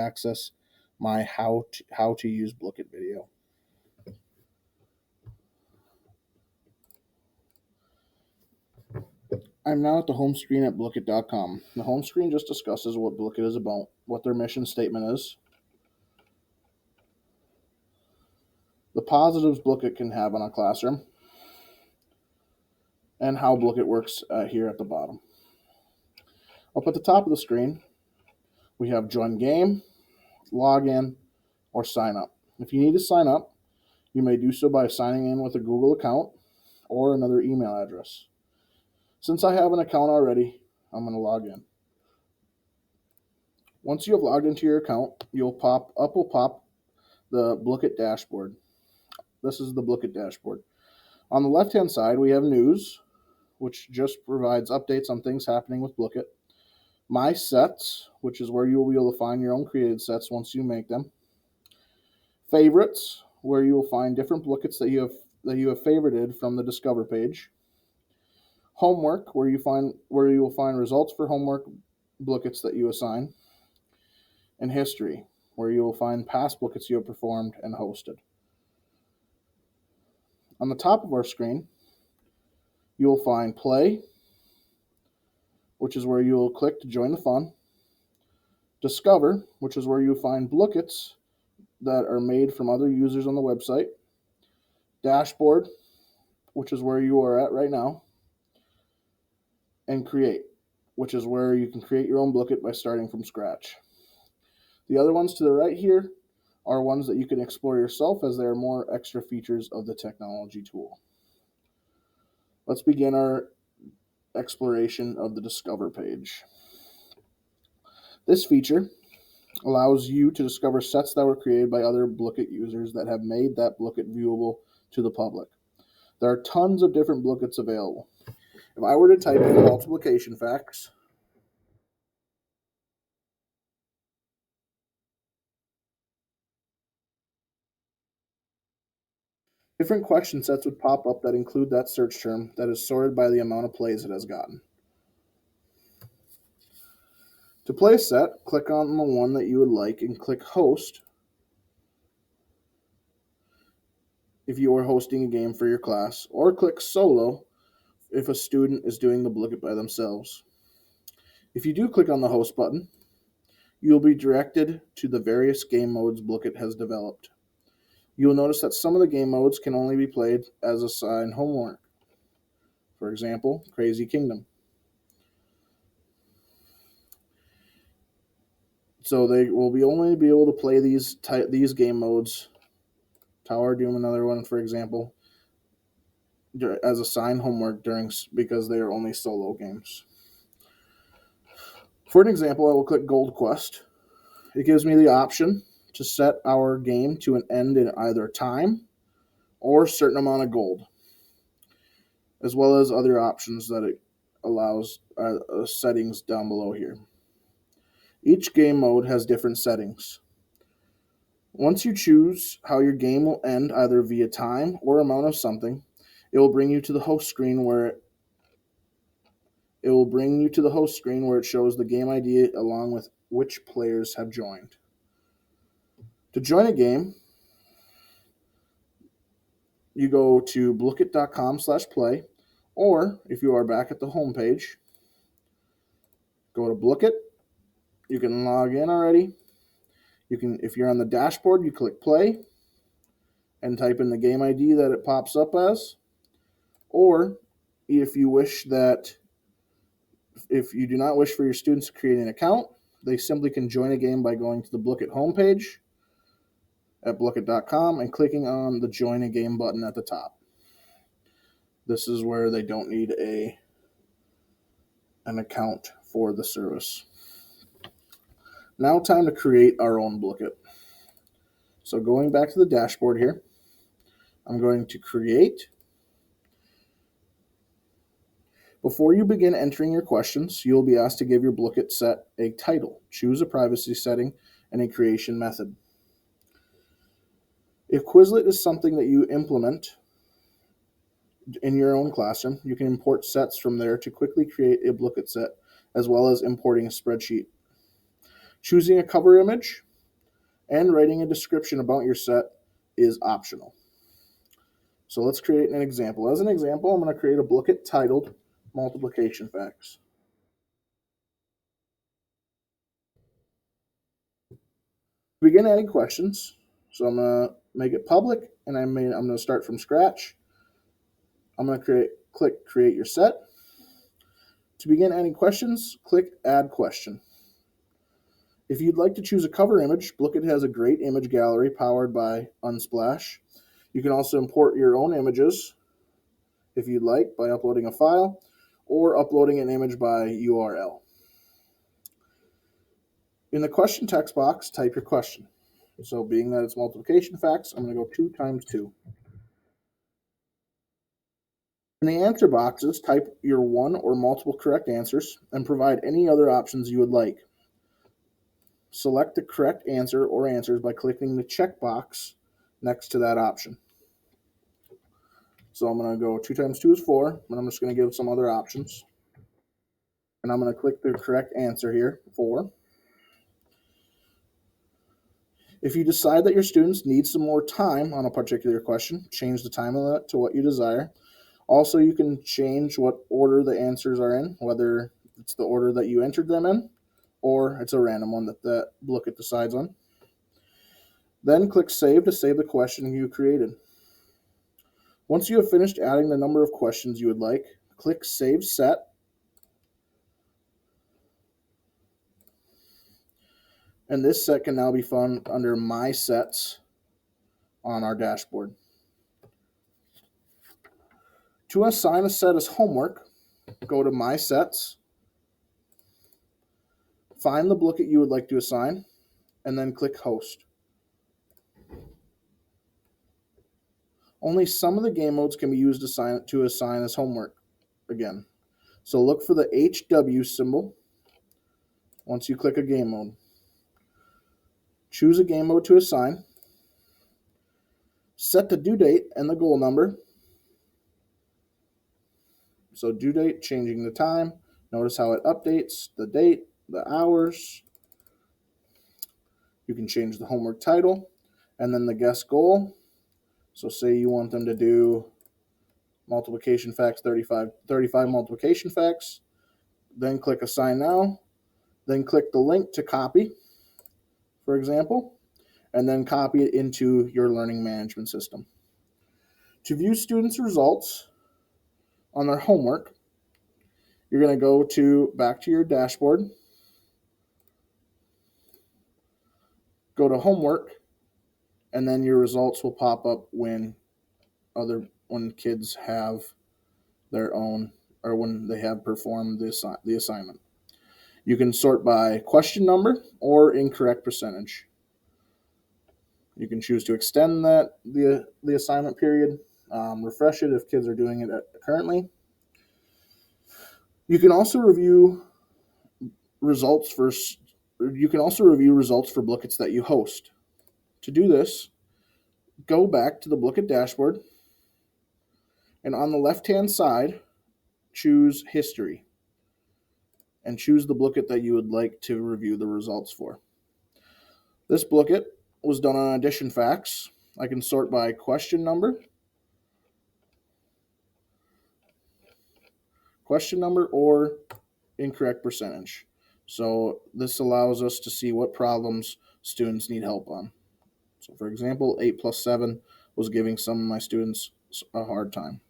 access my how to use Blocket video. I'm now at the home screen at Blocket.com. The home screen just discusses what Blocket is about, what their mission statement is, the positives Blocket can have on a classroom, and how Blocket works here at the bottom. Up at the top of the screen, we have Join Game, Log In, or Sign Up. If you need to sign up, you may do so by signing in with a Google account or another email address. Since I have an account already, I'm going to log in. Once you have logged into your account, will pop the Blocket dashboard. This is the Blocket dashboard. On the left-hand side, we have News, which just provides updates on things happening with Blocket. My Sets, which is where you will be able to find your own created sets once you make them. Favorites, where you will find different Blockets that you have favorited from the Discover page. Homework, where you will find results for homework Blockets that you assign. And History, where you will find past Blockets you have performed and hosted. On the top of our screen, you will find Play, which is where you will click to join the fun. Discover, which is where you find Blockets that are made from other users on the website. Dashboard, which is where you are at right now. And Create, which is where you can create your own Blocket by starting from scratch. The other ones to the right here are ones that you can explore yourself, as they are more extra features of the technology tool. Let's begin our exploration of the Discover page. This feature allows you to discover sets that were created by other Blocket users that have made that Blocket viewable to the public. There are tons of different Blockets available. If I were to type in multiplication facts, different question sets would pop up that include that search term that is sorted by the amount of plays it has gotten. To play a set, click on the one that you would like and click Host if you are hosting a game for your class, or click Solo if a student is doing the Blocket by themselves. If you do click on the Host button, you will be directed to the various game modes Blocket has developed. You will notice that some of the game modes can only be played as assigned homework. For example, Crazy Kingdom. So they will only be able to play these game modes. Tower Doom, another one, for example, as assigned homework because they are only solo games. For an example, I will click Gold Quest. It gives me the option to set our game to an end in either time or a certain amount of gold, as well as other options that it allows settings down below here. Each game mode has different settings. Once you choose how your game will end, either via time or amount of something, it will bring you to the host screen where it shows the game ID along with which players have joined. To join a game, you go to Blocket.com/play, or if you are back at the home page, go to Blocket. You can log in already. If you're on the dashboard, you click Play and type in the game ID that it pops up as. Or if you do not wish for your students to create an account, they simply can join a game by going to the Blocket homepage at Blocket.com and clicking on the Join a Game button at the top. This is where they don't need an account for the service. Now time to create our own Blocket. So going back to the dashboard here, I'm going to create. Before you begin entering your questions, you'll be asked to give your Blocket set a title. Choose a privacy setting and a creation method. If Quizlet is something that you implement in your own classroom, you can import sets from there to quickly create a Blocket set, as well as importing a spreadsheet. Choosing a cover image and writing a description about your set is optional. So let's create an example. As an example, I'm going to create a Blocket titled Multiplication Facts. Begin adding questions. So I'm going to make it public, and I'm going to start from scratch. I'm going to click Create Your Set. To begin adding questions, click Add Question. If you'd like to choose a cover image, Blocket has a great image gallery powered by Unsplash. You can also import your own images if you'd like by uploading a file or uploading an image by URL. In the question text box, type your question. So being that it's multiplication facts, I'm going to go 2 times 2. In the answer boxes, type your one or multiple correct answers and provide any other options you would like. Select the correct answer or answers by clicking the checkbox next to that option. So I'm going to go 2 times 2 is 4, and I'm just going to give some other options. And I'm going to click the correct answer here, 4. If you decide that your students need some more time on a particular question, change the time limit to what you desire. Also, you can change what order the answers are in, whether it's the order that you entered them in, or it's a random one that Blocket decides on. Then click Save to save the question you created. Once you have finished adding the number of questions you would like, click Save Set. And this set can now be found under My Sets on our dashboard. To assign a set as homework, go to My Sets, find the Blocket you would like to assign, and then click Host. Only some of the game modes can be used to assign as homework again. So look for the HW symbol once you click a game mode. Choose a game mode to assign. Set the due date and the goal number. So due date, changing the time. Notice how it updates the date, the hours. You can change the homework title and then the guess goal. So say you want them to do multiplication facts, 35 multiplication facts. Then click Assign Now. Then click the link to copy, for example, and then copy it into your learning management system. To view students' results on their homework, you're going to go back to your dashboard, go to homework, and then your results will pop up when kids have their own, or when they have performed the assignment. You can sort by question number or incorrect percentage. You can choose to extend the assignment period, refresh it if kids are doing it currently. You can also review results for Blockets that you host. To do this, go back to the Blocket dashboard, and on the left-hand side, choose History, and choose the Blocket that you would like to review the results for. This Blocket was done on addition facts. I can sort by question number or incorrect percentage. So this allows us to see what problems students need help on. So for example, 8 plus 7 was giving some of my students a hard time.